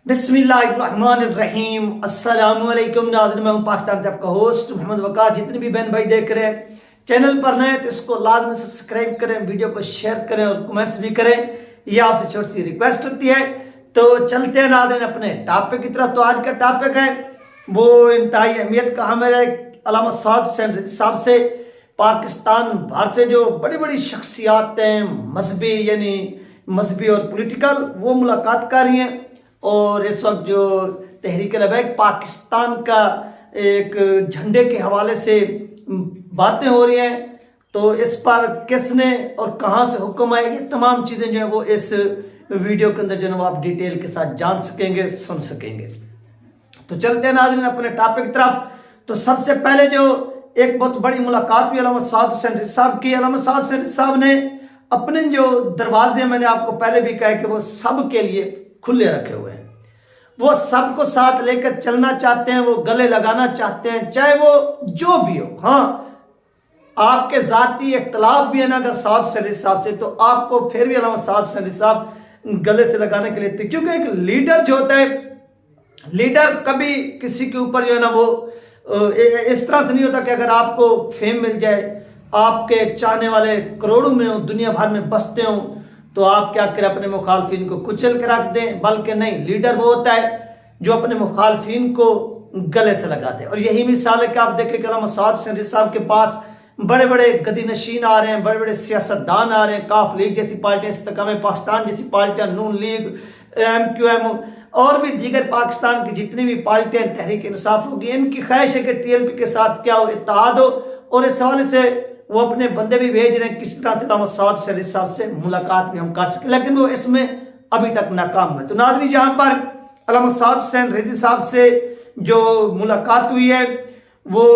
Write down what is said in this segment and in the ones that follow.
बिस्मिल्लाहिर्रहमानिर्रहीम अस्सलामुअलैकुम नाज़रीन, मैं हूं पाकिस्तान से आपका होस्ट मोहम्मद वक़ास। जितने भी बहन भाई देख रहे हैं चैनल पर नए तो इसको लाजमी सब्सक्राइब करें, वीडियो को शेयर करें और कमेंट्स भी करें। ये आपसे छोटी सी रिक्वेस्ट होती है। तो चलते हैं नाज़रीन अपने टॉपिक की तरफ। तो आज का टॉपिक है वो इंतहाई अहमियत का हमारे अल्लामा साद हुसैन रिज़वी साहब से पाकिस्तान भारत से जो बड़ी बड़ी शख्सियातें मजहबी और पॉलिटिकल वो मुलाकात कर रही हैं। और इस वक्त जो तहरीक लबैक पाकिस्तान का एक झंडे के हवाले से बातें हो रही हैं, तो इस पर किसने और कहां से हुक्म है, ये तमाम चीज़ें जो है वो इस वीडियो के अंदर जो है वो आप डिटेल के साथ जान सकेंगे, सुन सकेंगे। तो चलते हैं नाज़रीन अपने टॉपिक की तरफ। तो सबसे पहले जो एक बहुत बड़ी मुलाकात हुई अल्लामा साद हुसैन रिज़वी साहब की। अल्लामा साद हुसैन रिज़वी साहब ने अपने जो दरवाजे, मैंने आपको पहले भी कहा कि वो सब के लिए खुले रखे हुए हैं। वो सबको साथ लेकर चलना चाहते हैं, वो गले लगाना चाहते हैं, चाहे वो जो भी हो। हाँ, आपके जाती इख्तलाफ भी है ना अगर साद हुसैन रिज़वी साहब से, तो आपको फिर भी अल्लामा साद हुसैन रिज़वी साहब गले से लगाने के लिए, क्योंकि एक लीडर जो होता है, लीडर कभी किसी के ऊपर जो है ना वो इस तरह से नहीं होता कि अगर आपको फेम मिल जाए, आपके चाहने वाले करोड़ों में हो, दुनिया भर में बसते हो, तो आप क्या करें, अपने मुखालफिन को कुचल के रख दें। बल्कि नहीं, लीडर वो होता है जो अपने मुखालफिन को गले से लगा दे। और यही मिसाल है कि आप देखें कि अल्लामा साद हुसैन रिज़वी साहब के पास बड़े बड़े गदी नशीन आ रहे हैं, बड़े बड़े सियासतदान आ रहे हैं, काफ लीग जैसी पार्टियां, इस्तेकाम पाकिस्तान जैसी पार्टियां, नून लीग, MQM और भी दीगर पाकिस्तान की जितनी भी पार्टियां, तहरीक इंसाफ होगी, इनकी ख्वाहिश है कि TLP के साथ क्या हो, इत्तेहाद हो। और इस हवाले से वो अपने बंदे भी भेज रहे हैं किस तरह से अल्लामा साद हुसैन रिज़वी साहब से मुलाकात भी हम कर सकें, लेकिन वो इसमें अभी तक नाकाम हुए। तो नाज़रीन, जहां पर अल्लामा साद हुसैन रिज़वी साहब से जो मुलाकात हुई है वो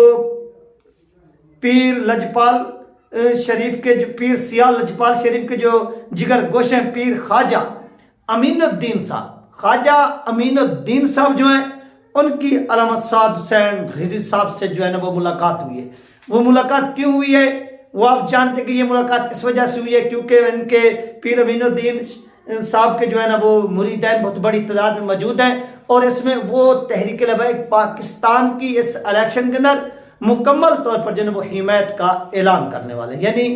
पीर लजपाल शरीफ के, जो पीर सियाल लजपाल शरीफ के जो जिगर गोश हैं, पीर ख्वाजा अमीनुद्दीन साहब, ख्वाजा अमीनुद्दीन साहब जो हैं, उनकी अल्लामा साद हुसैन रिज़वी साहब से जो है ना वो मुलाकात हुई है। वो मुलाकात क्यों हुई है वो आप जानते कि ये मुलाकात इस वजह से हुई है क्योंकि इनके पीर अमीनुद्दीन साहब के जो है ना वो मुरीदैन बहुत बड़ी तादाद में मौजूद हैं। और इसमें वो तहरीक लबैक पाकिस्तान की इस इलेक्शन के अंदर मुकम्मल तौर पर जो है वो हिमायत का ऐलान करने वाले, यानी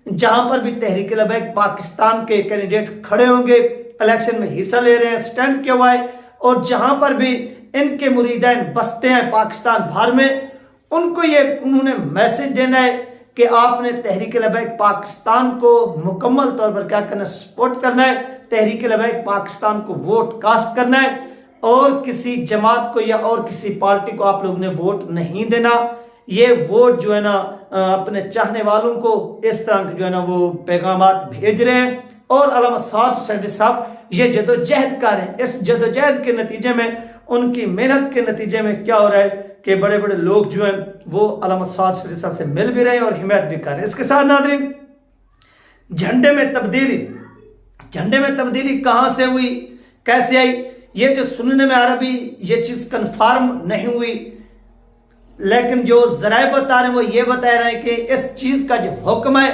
जहां पर भी तहरीक लबैक पाकिस्तान के कैंडिडेट खड़े होंगे, इलेक्शन में हिस्सा ले रहे हैं, स्टैंड किया हुआ है, और जहां पर भी इनके मुरीदैन बसते हैं पाकिस्तान भर में, उनको ये उन्होंने मैसेज देना है कि आपने तहरीक लबैक पाकिस्तान को मुकम्मल तौर पर क्या करना है, सपोर्ट करना है, तहरीक लबैक पाकिस्तान को वोट कास्ट करना है, और किसी जमात को या और किसी पार्टी को आप लोगों ने वोट नहीं देना। ये वोट जो है ना अपने चाहने वालों को इस तरह के जो है ना वो पैगामात भेज रहे हैं। और अल्लामा साद हुसैन रिज़वी साहब ये जदोजहद कर रहे हैं। इस जदोजहद के नतीजे में, उनकी मेहनत के नतीजे में क्या हो रहा है कि बड़े बड़े लोग जो हैं वो अल्लामा साद हुसैन रिज़वी साहब से मिल भी रहे हैं और हिमायत भी कर रहे हैं। इसके साथ नाज़रीन, झंडे में तब्दीली कहां से हुई, कैसे आई, ये जो सुनने में आ रहा, भी ये चीज कंफर्म नहीं हुई, लेकिन जो जराए बता रहे हैं वो ये बता रहे हैं कि इस चीज का जो हुक्म है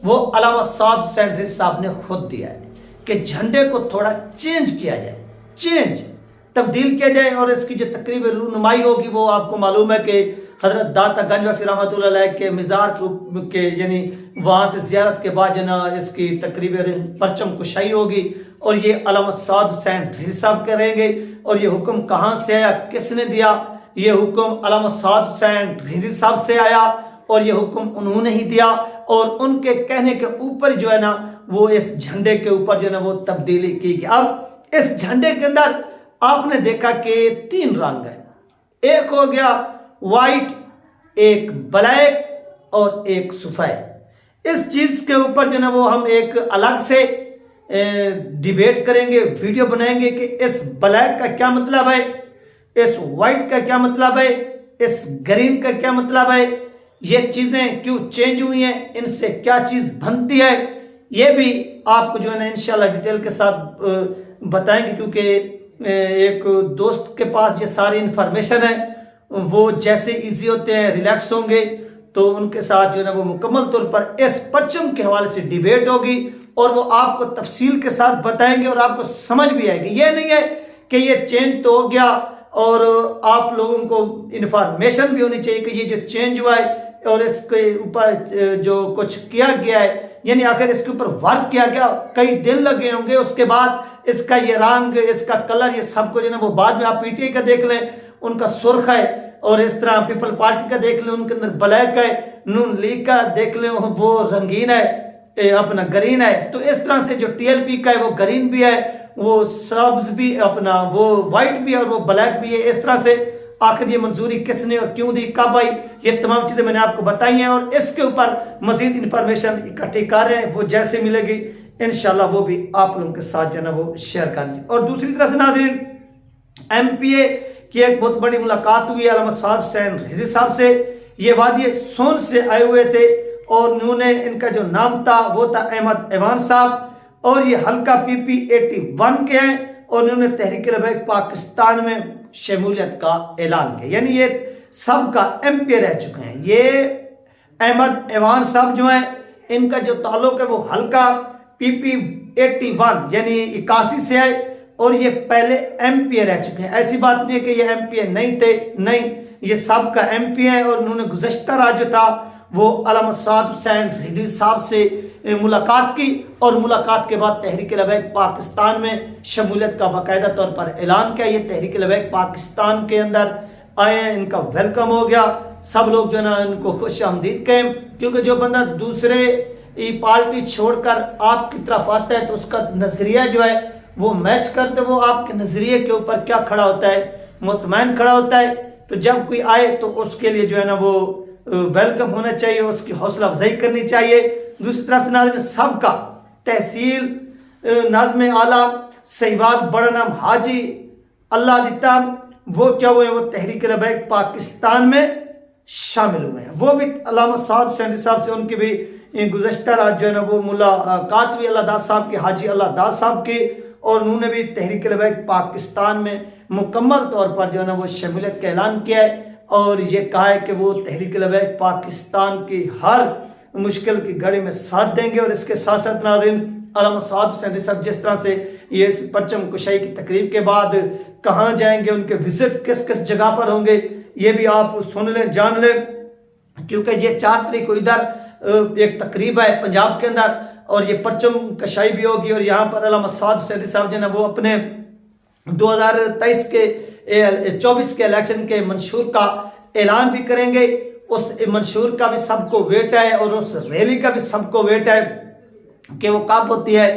वो अल्लामा साद हुसैन रिज़वी साहब ने खुद दिया है कि झंडे को थोड़ा चेंज किया जाए, तब्दील किया जाए। और इसकी जो तकरीब रूनुमाई होगी वो आपको मालूम है कि हजरत दाता गंज बख्श रहमतुल्लाह अलैह के मज़ार के, यानी वहाँ से ज़ियारत के बाद जो ना इसकी तकरीब परचम कुशाई होगी, और ये अल्लामा साद हुसैन रिज़वी साहब करेंगे। और ये हुक्म कहाँ से आया, किसने दिया, ये हुक्म अल्लामा साद हुसैन रिज़वी साहब से आया, और ये हुक्म उन्होंने ही दिया। और उनके कहने के ऊपर जो है ना वो इस झंडे के ऊपर जो है ना वो तब्दीली की गई। अब इस झंडे के अंदर आपने देखा कि 3 रंग है, एक हो गया वाइट, एक ब्लैक और एक सफेद। इस चीज के ऊपर जो ना वो हम एक अलग से डिबेट करेंगे, वीडियो बनाएंगे कि इस ब्लैक का क्या मतलब है, इस वाइट का क्या मतलब है, इस ग्रीन का क्या मतलब है, ये चीजें क्यों चेंज हुई हैं, इनसे क्या चीज बनती है, ये भी आपको जो है ना इंशाल्लाह डिटेल के साथ बताएंगे। क्योंकि एक दोस्त के पास ये सारी इंफॉर्मेशन है, वो जैसे इजी होते हैं, रिलैक्स होंगे, तो उनके साथ जो है ना वो मुकम्मल तौर पर इस परचम के हवाले से डिबेट होगी, और वो आपको तफसील के साथ बताएंगे और आपको समझ भी आएगी। ये नहीं है कि ये चेंज तो हो गया और आप लोगों को इंफॉर्मेशन भी होनी चाहिए कि ये जो चेंज हुआ है और इसके ऊपर जो कुछ किया गया है, यानी आखिर इसके ऊपर वर्क किया गया, कई दिन लगे होंगे, उसके बाद इसका ये रंग, इसका कलर, ये सब कुछ है ना वो बाद में आप पीटीआई का देख लें, उनका सुर्ख है, और इस तरह पीपल पार्टी का देख लें, उनके अंदर ब्लैक है, नून लीग का देख लें वो रंगीन है, अपना ग्रीन है। तो इस तरह से जो टीएलपी का है वो ग्रीन भी है, वो सब्ज भी, अपना वो व्हाइट भी है और वो ब्लैक भी है। इस तरह से आखिर ये मंजूरी किसने और क्यों दी, कब आई, ये तमाम चीजें मैंने आपको बताई हैं और इसके ऊपर मजीद इंफॉर्मेशन इकट्ठी कर रहे हैं, वो जैसे मिलेगी इंशाल्लाह वो भी आप लोगों के साथ जो है ना वो शेयर कर लीजिए। और दूसरी तरफ से नाज़रीन, एमपीए की एक बहुत बड़ी मुलाकात हुई अल्लामा साद हुसैन रिजवी साहब से। ये वादी सोन से आए हुए थे और उन्होंने, इनका जो नाम था वो था अहमद ऐवान साहब, और ये हल्का पीपी 81 के हैं और उन्होंने तहरीक लबैक पाकिस्तान में शमूलियत का ऐलान किया, यानी ये सब का एमपी रह चुके हैं। ये अहमद ऐवान साहब जो हैं, इनका जो ताल्लुक है वो हल्का पीपी 81 यानी 81 से है और ये पहले एमपी रह चुके हैं। ऐसी बात नहीं है कि ये एमपी नहीं थे, नहीं, ये सब का एमपी है और उन्होंने गुज़श्ता रात जो था वो अल्लामा साद हुसैन रिजवी साहब से मुलाकात की और मुलाकात के बाद तहरीक लबैक पाकिस्तान में शमूलियत का बाकायदा तौर पर ऐलान किया। ये तहरीक लबैक पाकिस्तान के अंदर आए हैं, इनका वेलकम हो गया, सब लोग जो है ना इनको खुश आमदीद कहें, क्योंकि जो बंदा दूसरे पार्टी छोड़कर आपकी तरफ आता है तो उसका नजरिया जो है वो मैच करते, वो आपके नजरिए के ऊपर क्या खड़ा होता है, मुतमैन खड़ा होता है। तो जब कोई आए तो उसके लिए जो है ना वो वेलकम होना चाहिए, उसकी हौसला अफजाई करनी चाहिए। दूसरी तरफ से नाज़रीन, सबका तहसील नाज़म आला सहीवाल बड़ा नाम हाजी अल्लाह दिता, वो क्या हुए, वो तहरीक लबैक पाकिस्तान में शामिल हुए हैं। वो भी अल्लामा साद हुसैन साहब से उनकी भी गुज़श्ता रात जो है ना वो मुलाकात हुई अल्लाह दास साहब की, हाजी अल्लाह दास साहब की, और उन्होंने भी तहरीक लबैक पाकिस्तान में मुकम्मल तौर पर जो है ना वो शमूलियत का ऐलान किया है और ये कहा है कि वो तहरीक लबैक पाकिस्तान की हर मुश्किल की घड़ी में साथ देंगे। और इसके साथ साथ नाज़रीन, अल्लामा साद हुसैन साहब जिस तरह से ये इस परचम कुशाई की तकरीब के बाद कहाँ जाएंगे, उनके विजिट किस किस जगह पर होंगे, ये भी आप सुन लें, जान लें, क्योंकि ये 4 तारीख को इधर एक तकरीब है पंजाब के अंदर और ये परचम कशाई भी होगी और यहाँ पर अल्लामा साद हुसैन साहब जो है ना वो अपने 2023 के 24 के इलेक्शन के मंशूर का ऐलान भी करेंगे। उस मंशूर का भी सबको वेट है और उस रैली का भी सबको वेट है कि वो कब होती है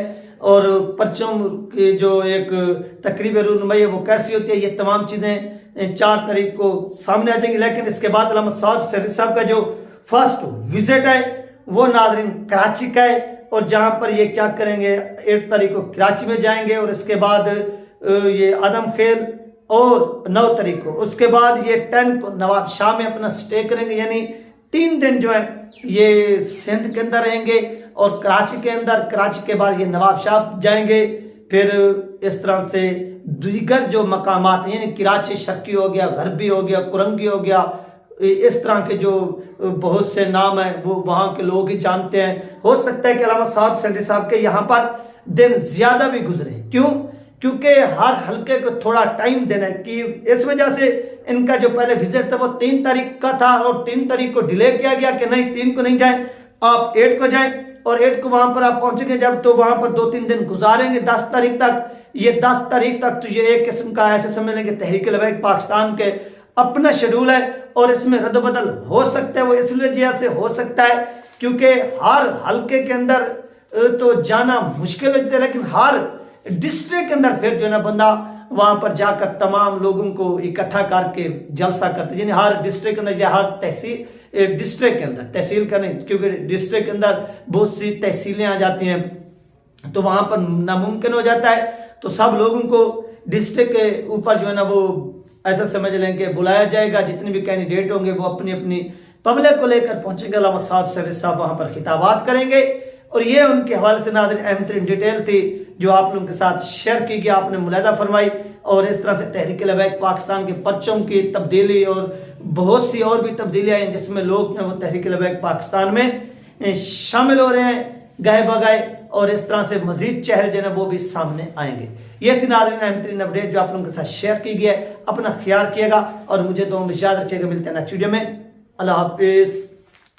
और परचम की जो एक तकरीब रूनुमाई है वो कैसी होती है। ये तमाम चीज़ें 4 तारीख को सामने आ जाएंगी। लेकिन इसके बाद अल्लामा साद हुसैन साहब का जो फर्स्ट विजिट है वो नाज़रीन कराची का है और जहाँ पर ये क्या करेंगे, 8 तारीख को कराची में जाएंगे और इसके बाद ये आदम खेल और 9 तारीख को, उसके बाद ये 10 को नवाब शाह में अपना स्टे करेंगे, यानी 3 दिन जो है ये सिंध के अंदर रहेंगे और कराची के अंदर, कराची के बाद ये नवाब शाह जाएंगे। फिर इस तरह से दीगर जो मकामात यानी कराची शर्की हो गया, गरबी हो गया, कुरंगी हो गया, इस तरह के जो बहुत से नाम हैं वो वहाँ के लोग ही जानते हैं। हो सकता है कि अल्लामा साद हुसैन साहब के यहाँ पर दिन ज़्यादा भी गुजरे, क्यों, क्योंकि हर हल्के को थोड़ा टाइम देना है कि इस वजह से इनका जो पहले विजिट था वो 3 तारीख का था और 3 तारीख को डिले किया गया कि नहीं 3 को नहीं जाएं, आप 8 को जाएं और 8 को वहाँ पर आप पहुँचेंगे जब तो वहाँ पर 2-3 दिन गुजारेंगे 10 तारीख तक। ये 10 तारीख तक तो ये एक किस्म का ऐसे समझ लेंगे तहरीक लबैक पाकिस्तान के अपना शेड्यूल है और इसमें रद्द-बदल हो सकता है। वो इसलिए वजह से हो सकता है क्योंकि हर हल्के के अंदर तो जाना मुश्किल होता है, लेकिन हर डिस्ट्रिक्ट के अंदर फिर जो है ना बंदा वहाँ पर जाकर तमाम लोगों को इकट्ठा करके जलसा करते, यानी हर डिस्ट्रिक्ट के अंदर या हर तहसील डिस्ट्रिक्ट के अंदर, तहसील का नहीं क्योंकि डिस्ट्रिक्ट के अंदर बहुत सी तहसीलें आ जाती हैं तो वहाँ पर नामुमकिन हो जाता है। तो सब लोगों को डिस्ट्रिक्ट के ऊपर जो है ना वो ऐसा समझ लें कि बुलाया जाएगा, जितने भी कैंडिडेट होंगे वो अपनी अपनी पब्लिक को लेकर पहुंचेंगे। अल्लामा साद हुसैन साहब वहाँ पर खिताबात करेंगे और ये उनके हवाले से नाज़रीन अहम तरीन डिटेल थी जो आप लोगों के साथ शेयर की गई, आपने मुलाहिदा फरमाई। और इस तरह से तहरीक लबैक पाकिस्तान के परचम की तब्दीली और बहुत सी और भी तब्दीलियाँ हैं जिसमें लोग वो तहरीक लबैक पाकिस्तान में शामिल हो रहे हैं गए बगाए। और इस तरह से मजीद चेहरे जो है वो भी सामने आएंगे। ये थी नाज़रीन अहम तरीन अपडेट जो आप लोगों के साथ शेयर की गई है। अपना ख्याल रखिएगा और मुझे दुआ में याद रखिएगा। मिलते हैं नेक्स्ट वीडियो में। अल्लाह हाफिज़।